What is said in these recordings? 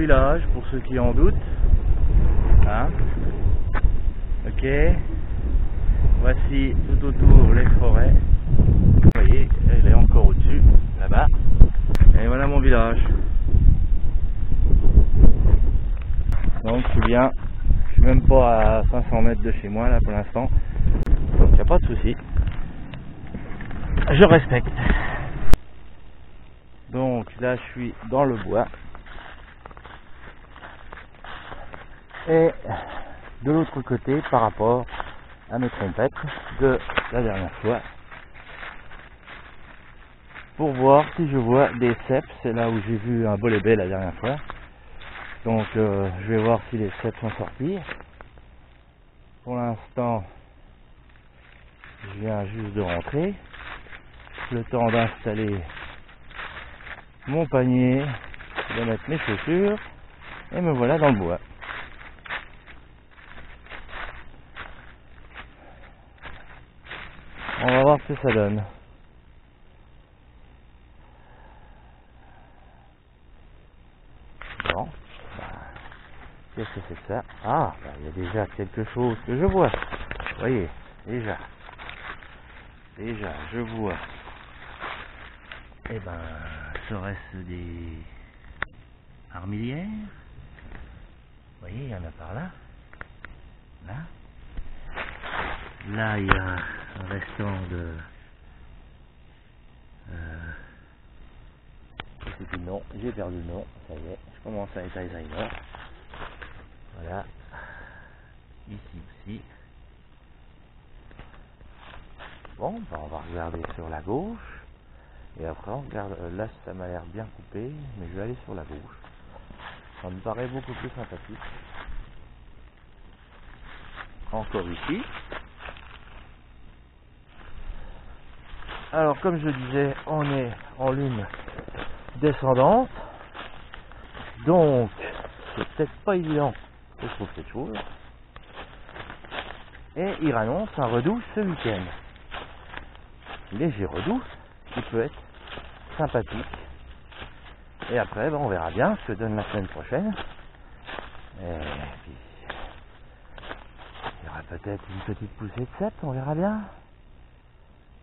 village, pour ceux qui en doutent. Hein? Ok. Voici tout autour les forêts. Vous voyez, elle est encore au-dessus, là-bas. Et voilà mon village. Donc je suis bien. Je suis même pas à 500 mètres de chez moi là pour l'instant. Donc il n'y a pas de souci. Je respecte. Donc là je suis dans le bois. Et de l'autre côté par rapport à mes trompettes de la dernière fois. Pour voir si je vois des cèpes. C'est là où j'ai vu un bolébé la dernière fois. Donc je vais voir si les cèpes sont sortis. Pour l'instant, je viens juste de rentrer. Le temps d'installer mon panier, de mettre mes chaussures. Et me voilà dans le bois. On va voir ce que ça donne. Bon. Qu'est-ce que c'est que ça? Ah, il y a déjà quelque chose que je vois. Vous voyez, déjà, je vois. Eh ben, serait-ce des armilières? Vous voyez, il y en a par là. Là. Là, il y a un restant de... je sais plus le nom, j'ai perdu le nom. Ça y est, je commence à être Alzheimer. Voilà. Ici aussi. Bon, ben on va regarder sur la gauche. Et après on regarde, là ça m'a l'air bien coupé, mais je vais aller sur la gauche. Ça me paraît beaucoup plus sympathique. Encore ici. Alors comme je disais, on est en lune descendante. Donc c'est peut-être pas évident que je trouve cette chose. Et il annonce un redout ce week-end. Léger redout qui peut être sympathique. Et après, ben, on verra bien ce que donne la semaine prochaine. Et puis, il y aura peut-être une petite poussée de cèpes, on verra bien.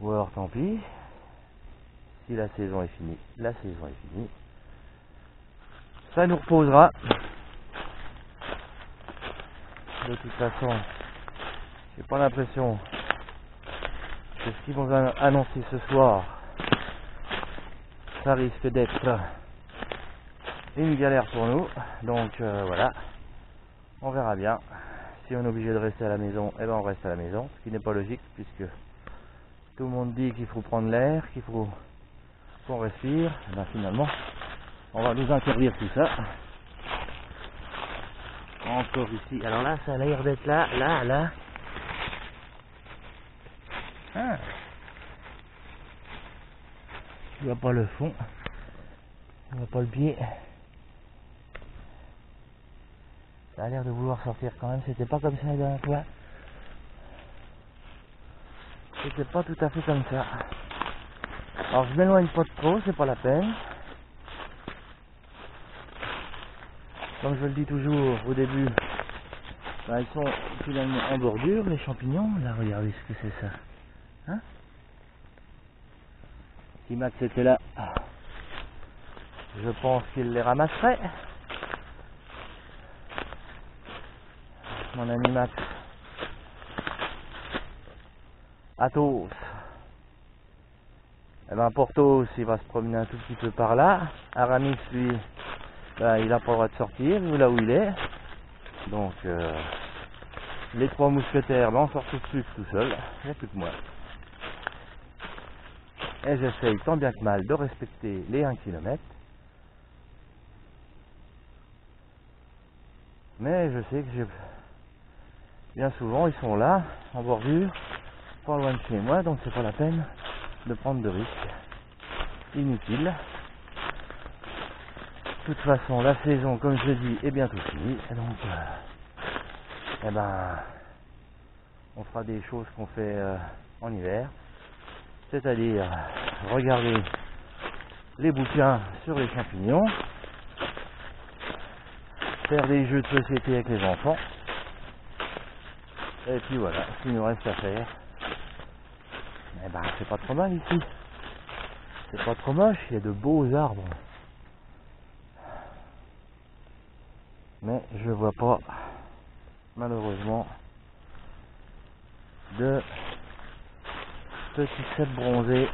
Ou alors tant pis. Si la saison est finie, la saison est finie. Ça nous reposera. De toute façon, j'ai pas l'impression que ce qu'ils vont annoncer ce soir, ça risque d'être une galère pour nous. Donc voilà, on verra bien. Si on est obligé de rester à la maison, eh ben on reste à la maison, ce qui n'est pas logique puisque tout le monde dit qu'il faut prendre l'air, qu'il faut qu'on respire. Et ben finalement, on va nous interdire tout ça. Encore ici. Alors là, ça a l'air d'être là. Ah. Je vois pas le fond. Je vois pas le pied. Ça a l'air de vouloir sortir quand même. C'était pas comme ça la dernière fois. C'était pas tout à fait comme ça. Alors je m'éloigne pas de trop, c'est pas la peine. Comme je le dis toujours au début, ben, ils sont finalement en bordure, les champignons. Là, regardez ce que c'est ça. Hein? Si Max était là, je pense qu'il les ramasserait. Mon ami Max. Athos. Eh ben Porthos, il va se promener un tout petit peu par là. Aramis, lui, ben, il n'a pas le droit de sortir, vu là où il est. Donc, les trois mousquetaires, ben, on sort tout de suite tout seul. Il n'y a plus que moi. Et j'essaye tant bien que mal de respecter les 1 km. Mais je sais que bien souvent, ils sont là, en bordure, pas loin de chez moi, donc c'est pas la peine de prendre de risques inutiles. De toute façon, la saison, comme je dis, est bientôt finie. Et donc, eh ben, on fera des choses qu'on fait en hiver. C'est-à-dire, regarder les bouquins sur les champignons. faire des jeux de société avec les enfants. Et puis voilà, ce qu'il nous reste à faire. Eh ben, c'est pas trop mal ici. C'est pas trop moche, il y a de beaux arbres. Mais je vois pas, malheureusement, de petits cèpes bronzés.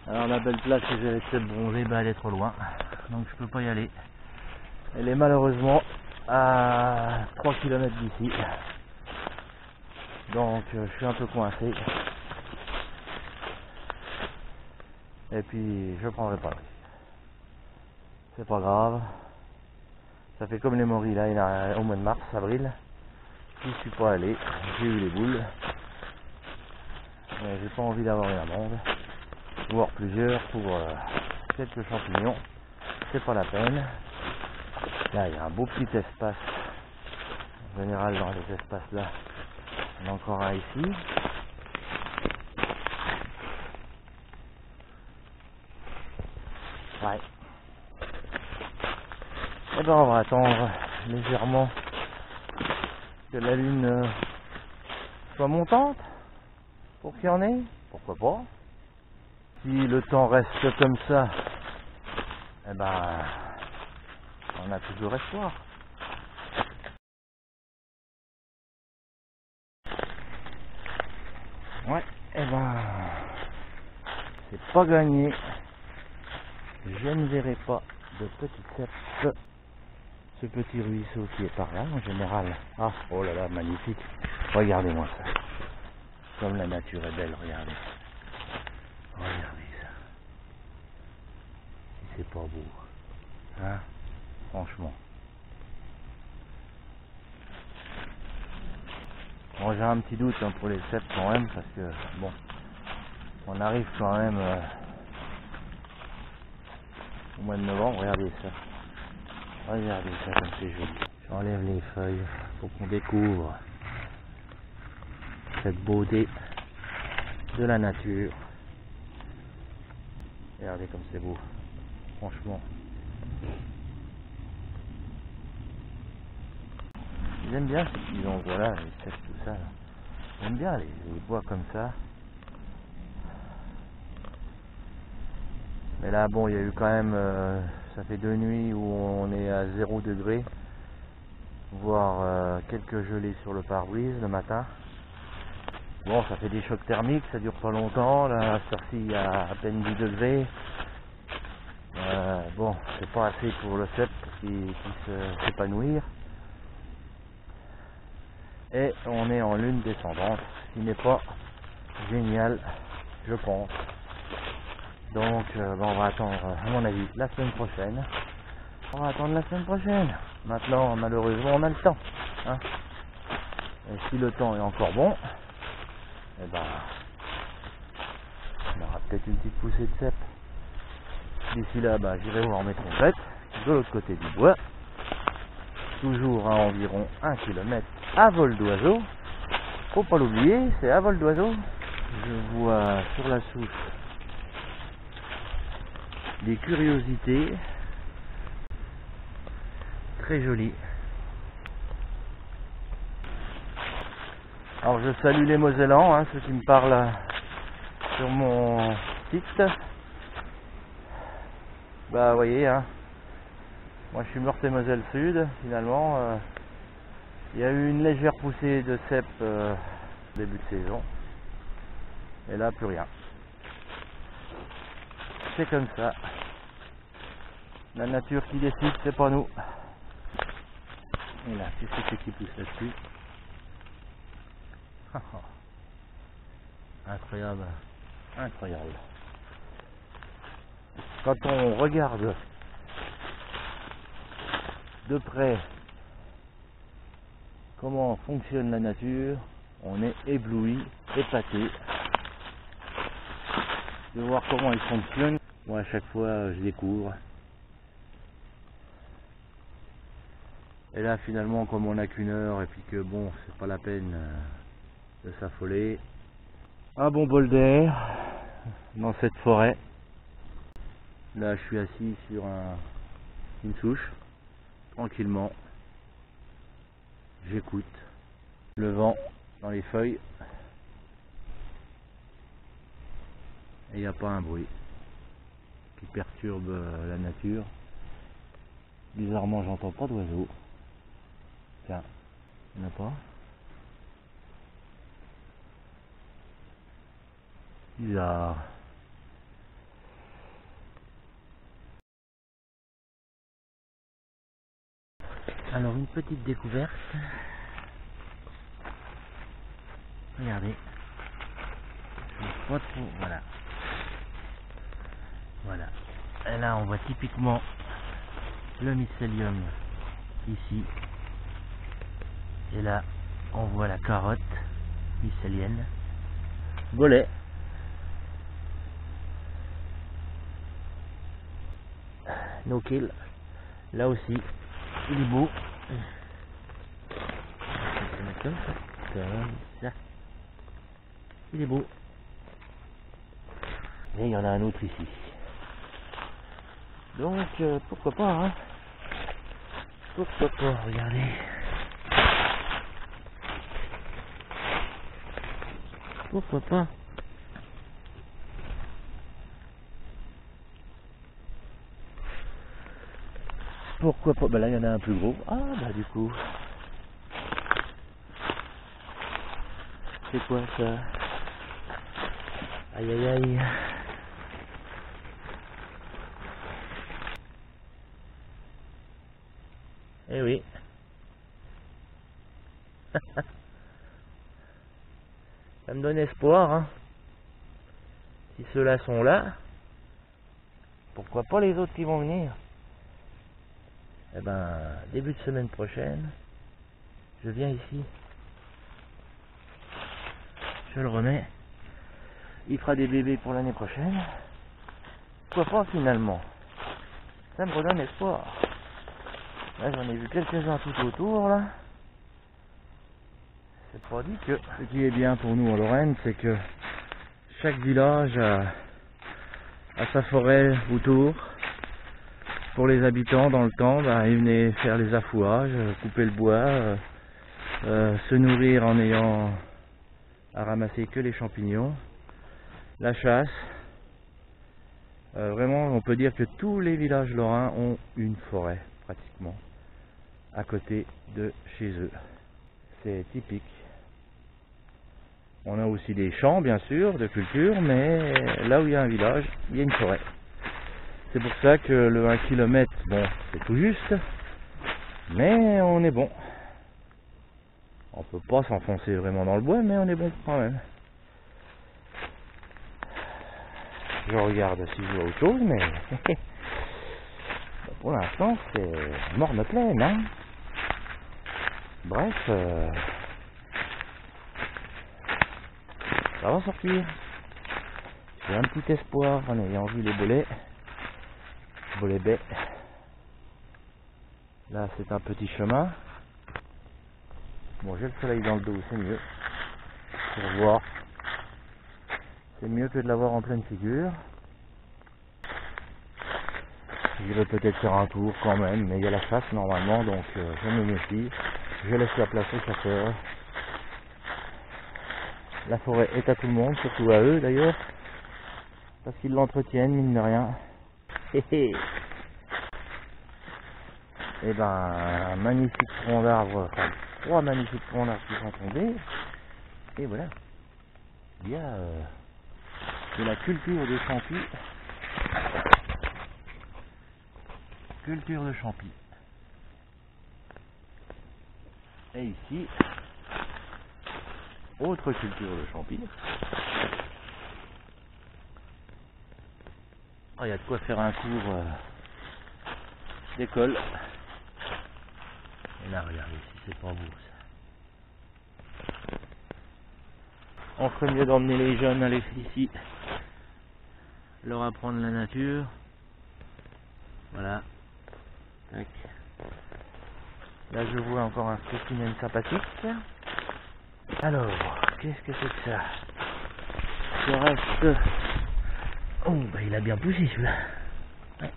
Alors la belle place que j'ai avec cèpes bronzés, bah, elle est trop loin. Donc je peux pas y aller. Elle est malheureusement à 3 km d'ici. Donc je suis un peu coincé. Et puis je prendrai pas le risque. C'est pas grave. Ça fait comme les morilles là, au mois de mars, avril. J'y suis pas allé. J'ai eu les boules. Mais j'ai pas envie d'avoir une amende. Voire plusieurs pour quelques champignons. C'est pas la peine. Là il y a un beau petit espace. En général dans les espaces là. Il y en a encore un ici. Ouais. Et ben on va attendre légèrement que la lune soit montante pour qu'il y en ait. Pourquoi pas. Si le temps reste comme ça, eh ben on a toujours espoir. Ouais, et ben c'est pas gagné. Je ne verrai pas de petites cèpes. Ce petit ruisseau qui est par là en général. Ah, oh là là, magnifique. Regardez-moi ça. Comme la nature est belle, regardez. Regardez ça. Si c'est pas beau. Hein? Franchement. Bon, j'ai un petit doute hein, pour les cèpes quand même, parce que bon, on arrive quand même au mois de novembre. Regardez ça. Regardez ça comme c'est joli. J'enlève les feuilles pour qu'on découvre cette beauté de la nature. Regardez comme c'est beau. Franchement. J'aime bien ces petits endroits là, les cèpes, tout ça. J'aime bien les bois comme ça. Mais là bon, il y a eu quand même, ça fait 2 nuits où on est à 0 degré, voire quelques gelées sur le pare-brise le matin. Bon, ça fait des chocs thermiques, ça dure pas longtemps. Là, à cette heure-ci, il y a à peine 10 degrés. Bon, c'est pas assez pour le cèpe qui s'épanouir. Et on est en lune descendante, ce qui n'est pas génial, je pense. Donc, on va attendre, à mon avis, la semaine prochaine. On va attendre la semaine prochaine. Maintenant, malheureusement, on a le temps. Hein. Et si le temps est encore bon, eh ben, on aura peut-être une petite poussée de cèpe. D'ici là, j'irai voir mes trompettes de l'autre côté du bois. Toujours à environ 1 km à vol d'oiseau. Faut pas l'oublier, c'est à vol d'oiseau. Je vois sur la souche des curiosités très jolies. Alors je salue les Mosellans, hein, ceux qui me parlent sur mon site. Bah vous voyez, hein, moi je suis Meurthe-et-Moselle Sud, finalement. Il y a eu une légère poussée de cèpes début de saison. Et là plus rien. C'est comme ça. La nature qui décide, c'est pas nous. Et là, qu'est-ce que c'est qui pousse là-dessus? Incroyable. Incroyable. Quand on regarde de près comment fonctionne la nature, on est ébloui, épaté de voir comment elle fonctionne. Moi à chaque fois je découvre. Et là finalement comme on n'a qu'une heure et puis que bon c'est pas la peine de s'affoler. Un bon bol d'air dans cette forêt. Là je suis assis sur une souche. tranquillement. J'écoute le vent dans les feuilles. Et il n'y a pas un bruit qui perturbe la nature. Bizarrement, j'entends pas d'oiseaux. Tiens, il n'y en a pas. Bizarre. Alors, une petite découverte. Regardez. Je ne sais pas trop. Voilà. Voilà. Et là, on voit typiquement le mycélium ici. Et là, on voit la carotte mycélienne. Bolet. No kill. Là aussi, il est beau. Comme ça. Il est beau. Et il y en a un autre ici. Donc, pourquoi pas, hein? Pourquoi pas, regardez. Pourquoi pas? Pourquoi pas? Bah là, il y en a un plus gros. Ah, bah du coup. C'est quoi ça? Aïe aïe aïe. Eh oui. Ça me donne espoir, hein. Si ceux-là sont là, pourquoi pas les autres qui vont venir? Eh ben, début de semaine prochaine, je viens ici. Je le remets. Il fera des bébés pour l'année prochaine. Pourquoi pas finalement? Ça me redonne espoir. Là, j'en ai vu quelques-uns tout autour, là. C'est pas dit que... Ce qui est bien pour nous en Lorraine, c'est que chaque village a sa forêt autour. Pour les habitants, dans le temps, bah, ils venaient faire les affouages, couper le bois, se nourrir en ayant à ramasser que les champignons, la chasse. Vraiment, on peut dire que tous les villages lorrains ont une forêt, pratiquement, à côté de chez eux. C'est typique. On a aussi des champs, bien sûr, de culture, mais là où il y a un village, il y a une forêt. C'est pour ça que le 1 km, bon, c'est tout juste, mais on est bon. On peut pas s'enfoncer vraiment dans le bois, mais on est bon quand même. Je regarde si je vois autre chose, mais pour l'instant, c'est morne pleine, hein. Bref, ça va sortir. J'ai un petit espoir en ayant vu les bolets. Bolet baies. Là, c'est un petit chemin. Bon, j'ai le soleil dans le dos, c'est mieux. Pour voir. C'est mieux que de l'avoir en pleine figure. Je vais peut-être faire un tour quand même, mais il y a la chasse normalement, donc je me méfie. Je laisse la place aux chasseurs. La forêt est à tout le monde, surtout à eux d'ailleurs, parce qu'ils l'entretiennent, mine de rien. Et ben, un magnifique tronc d'arbre, enfin 3 magnifiques troncs d'arbres qui sont tombés. Et voilà. Il y a de la culture de champis. Culture de champis. Et ici, autre culture de champis. Oh, il y a de quoi faire un cours d'école. Et là, regardez, si c'est pas beau ça. On ferait mieux d'emmener les jeunes aller ici, leur apprendre la nature. Voilà. Tac. Là, je vois encore un spécimen sympathique. Alors, qu'est-ce que c'est que ça? Il reste... Oh, bah il a bien poussé celui-là. Ouais.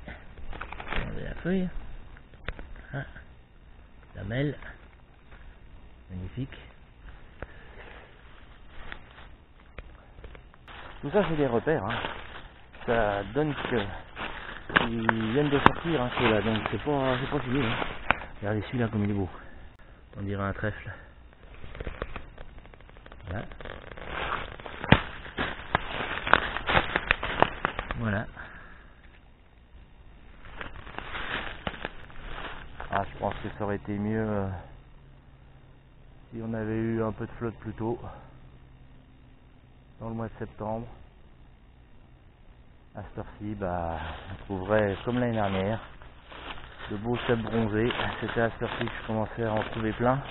Regardez la feuille. Ah. La mêle, magnifique. Tout ça c'est des repères, hein. Ça donne que ils viennent de sortir, hein, ceux-là, donc c'est pas fini. Hein. Regardez celui-là comme il est beau. On dirait un trèfle. Voilà. Voilà. Ah, je pense que ça aurait été mieux si on avait eu un peu de flotte plus tôt, dans le mois de septembre. À cette heure-ci, bah, on trouverait, comme l'année dernière, de beaux cèpes bronzés. C'était à cette heure-ci que je commençais à en trouver plein.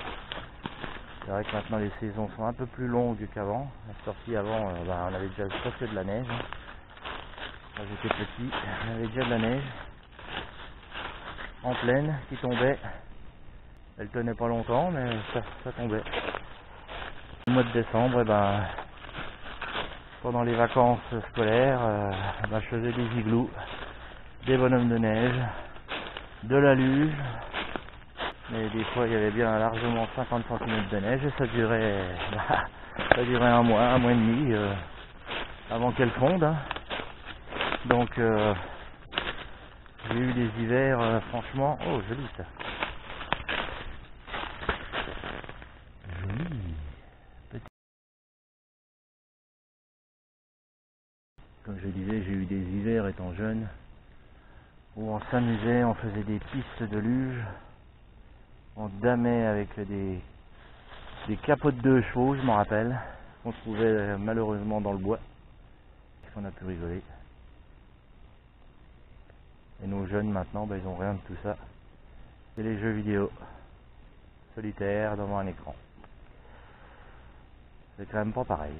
C'est vrai que maintenant les saisons sont un peu plus longues qu'avant. À cette heure-ci, avant, bah, on avait déjà presque de la neige. Quand j'étais petit, on avait déjà de la neige en pleine qui tombait. Elle tenait pas longtemps, mais ça tombait. Au mois de décembre, et ben, pendant les vacances scolaires, ben, je faisais des igloos, des bonhommes de neige, de la luge, mais des fois il y avait bien largement 50 cm de neige et ça durait un mois et demi avant qu'elle fonde. Hein. Donc j'ai eu des hivers franchement, oh joli ça. Joli. Comme je disais, j'ai eu des hivers étant jeune où on s'amusait, on faisait des pistes de luge, on damait avec des capotes de chevaux, je m'en rappelle, qu'on trouvait malheureusement dans le bois. On a pu rigoler. Et nos jeunes maintenant, ben, ils ont rien de tout ça. C'est les jeux vidéo, solitaires devant un écran. C'est quand même pas pareil.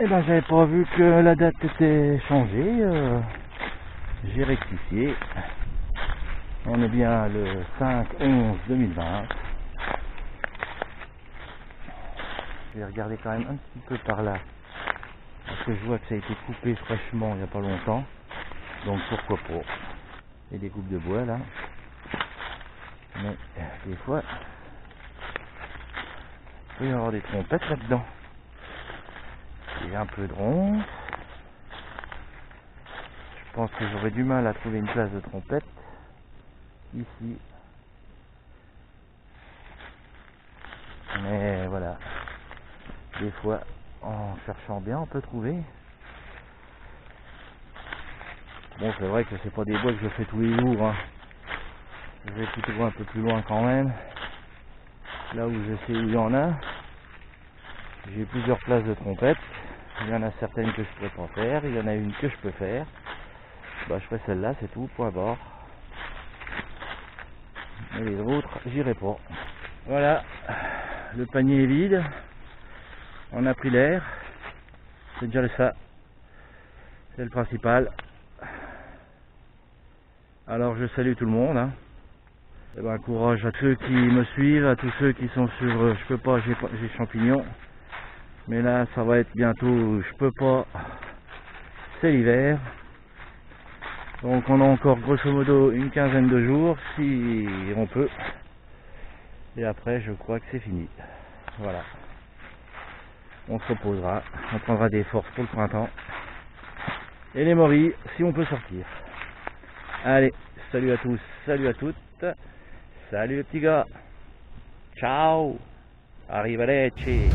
Eh ben j'avais pas vu que la date était changée. J'ai rectifié. On est bien le 5/11/2020. Je vais regarder quand même un petit peu par là. Parce que je vois que ça a été coupé fraîchement il n'y a pas longtemps. Donc pourquoi pas. Il y a des coupes de bois là. Mais des fois, il peut y avoir des trompettes là-dedans. Il y a un peu de ronce. Je pense que j'aurais du mal à trouver une place de trompette. Ici. Mais voilà. Des fois, en cherchant bien, on peut trouver. Bon, c'est vrai que c'est pas des bois que je fais tous les jours. Hein. Je vais plutôt un peu plus loin quand même. Là où je sais où il y en a. J'ai plusieurs places de trompettes. Il y en a certaines que je pourrais pas faire. Il y en a une que je peux faire. Bah, je fais celle-là, c'est tout, point barre. Et les autres, j'irai pas. Voilà, le panier est vide. On a pris l'air. C'est déjà ça. C'est le principal. Alors je salue tout le monde. Hein. Et ben, courage à ceux qui me suivent, à tous ceux qui sont sur je peux pas, j'ai champignons. Mais là, ça va être bientôt, je peux pas. C'est l'hiver. Donc on a encore grosso modo une quinzaine de jours, si on peut. Et après, je crois que c'est fini. Voilà. On se reposera, on prendra des forces pour le printemps. Et les morilles, si on peut sortir. Allez, salut à tous, salut à toutes. Salut les petits gars. Ciao. Arrivederci.